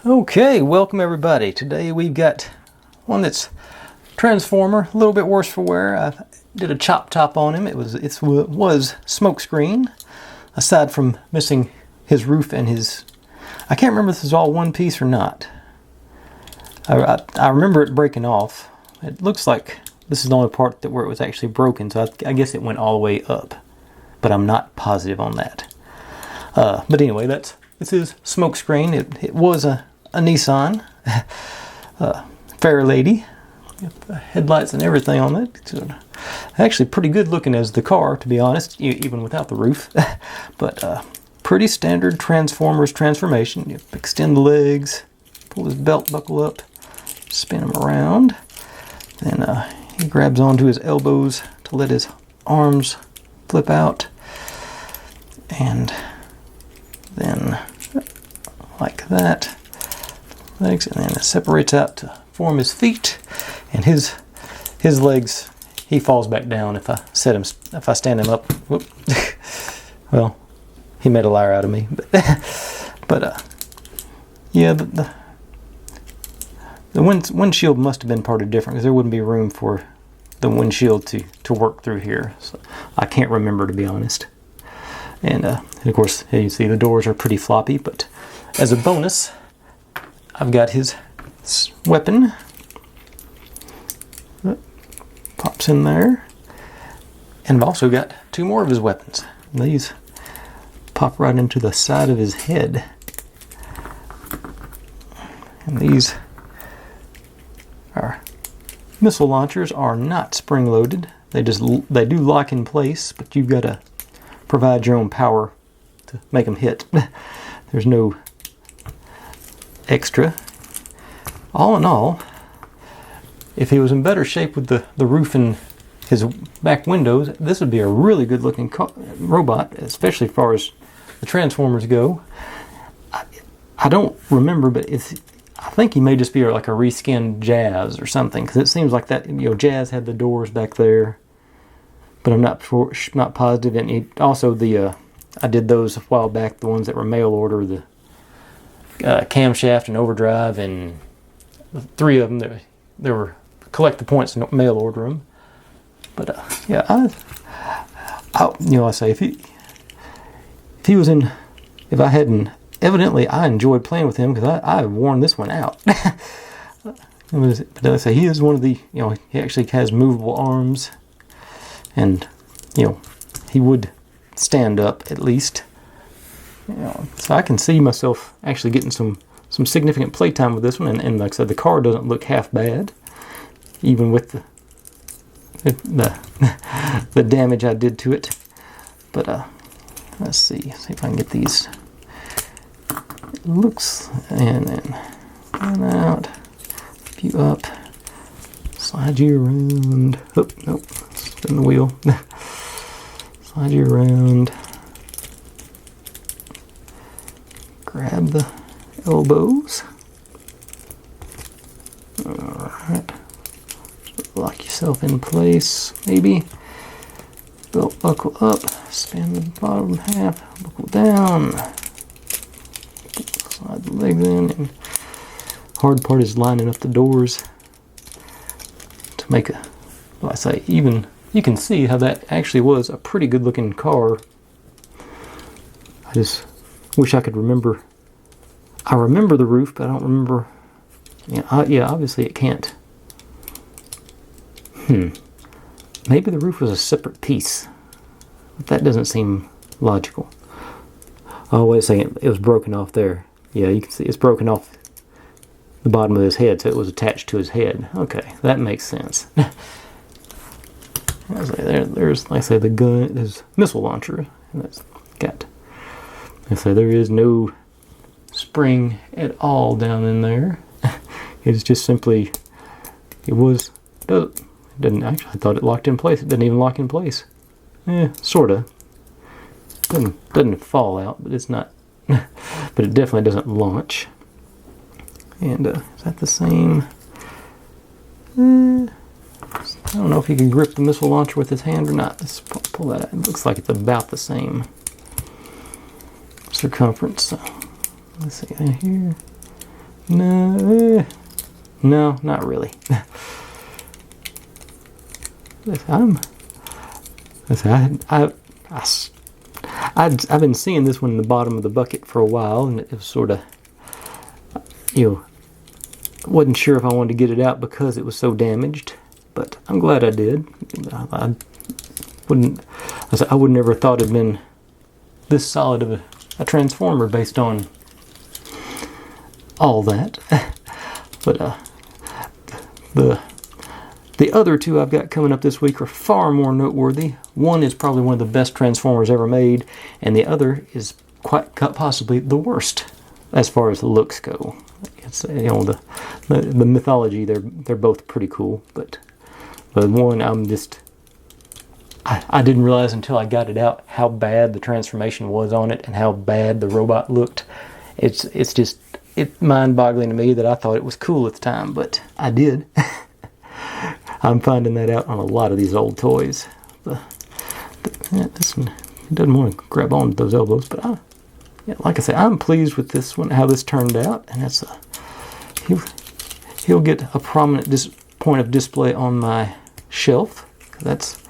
Okay, welcome everybody. Today we've got one that's transformer, a little bit worse for wear. I did a chop top on him. It was Smokescreen. Aside from missing his roof and his, I can't remember if this is all one piece or not. I remember it breaking off. It looks like this is the only part where it was actually broken, so I guess it went all the way up, but I'm not positive on that. But anyway, this is Smokescreen. It was a Nissan, fair lady, headlights and everything on it. It's actually pretty good looking as the car, to be honest, even without the roof. But pretty standard Transformers transformation. You extend the legs, pull his belt buckle up, spin him around. Then he grabs onto his elbows to let his arms flip out. And then like that. Legs, and then it separates out to form his feet, and his legs, he falls back down if I stand him up. Whoop. Well, he made a liar out of me, but yeah, the windshield must have been parted different, because there wouldn't be room for the windshield to work through here. So I can't remember, to be honest. And of course, you can see the doors are pretty floppy, but as a bonus, I've got his weapon. Pops in there. And I've also got two more of his weapons. These pop right into the side of his head. And these are missile launchers, are not spring-loaded. They do lock in place, but you've got to provide your own power to make them hit. There's no extra. All in all, if he was in better shape with the roof and his back windows, this would be a really good looking robot, especially as far as the Transformers go. I don't remember, but I think he may just be like a reskinned Jazz or something, because it seems like that, Jazz had the doors back there, but I'm not positive. And also I did those a while back, the ones that were mail order, the camshaft and overdrive, and three of them. There were collect the points and mail order them. But yeah, I say if I hadn't, evidently I enjoyed playing with him, because I've worn this one out. But I say he is one of the, he actually has movable arms, and he would stand up at least. So I can see myself actually getting some significant playtime with this one, and like I said, the car doesn't look half bad, even with the damage I did to it. But let's see if I can get these. It looks, and then one out, few up, slide you around. Oh, nope, spin the wheel. Slide you around. Grab the elbows. Alright. Lock yourself in place, maybe. Belt buckle up. Span the bottom half. Buckle down. Slide the legs in. And hard part is lining up the doors to make even you can see how that actually was a pretty good looking car. I just wish I could remember. I remember the roof, but I don't remember. Yeah, obviously it can't. Maybe the roof was a separate piece. But that doesn't seem logical. Oh, wait a second. It was broken off there. Yeah, you can see it's broken off the bottom of his head, so it was attached to his head. Okay, that makes sense. There's, like I say, the gun, there's missile launcher, and that's got. And so there is no spring at all down in there. It's just simply, didn't actually, I thought it locked in place. It didn't even lock in place. Sorta. Doesn't fall out, but it's not, but it definitely doesn't launch. And is that the same? I don't know if he can grip the missile launcher with his hand or not. Let's pull that out. It looks like it's about the same. circumference. So, let's see here. No, not really. I've been seeing this one in the bottom of the bucket for a while, and it was sort of, wasn't sure if I wanted to get it out because it was so damaged, but I'm glad I did. I would never thought it'd been this solid of a transformer based on all that. But the other two I've got coming up this week are far more noteworthy. One is probably one of the best transformers ever made, and the other is quite possibly the worst as far as the looks go. It's, the mythology, they're both pretty cool, but one I didn't realize until I got it out how bad the transformation was on it and how bad the robot looked. It's mind-boggling to me that I thought it was cool at the time, but I did. I'm finding that out on a lot of these old toys. This one doesn't want to grab on to those elbows, but like I say, I'm pleased with this one, how this turned out, and that's he'll get a prominent point of display on my shelf. That's,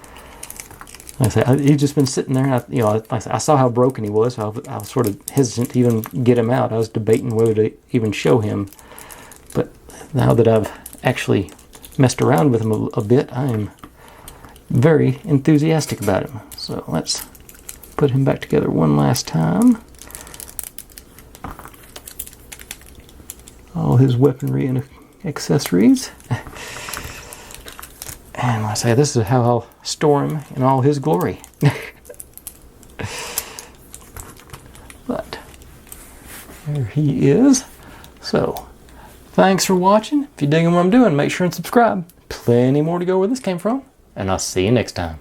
like I say, he's just been sitting there, and I saw how broken he was, so I was sort of hesitant to even get him out. I was debating whether to even show him, but now that I've actually messed around with him a bit, I am very enthusiastic about him. So let's put him back together one last time. All his weaponry and accessories. And like I say, this is how I'll store him in all his glory. But there he is. So, thanks for watching. If you're digging what I'm doing, make sure and subscribe. Plenty more to go where this came from. And I'll see you next time.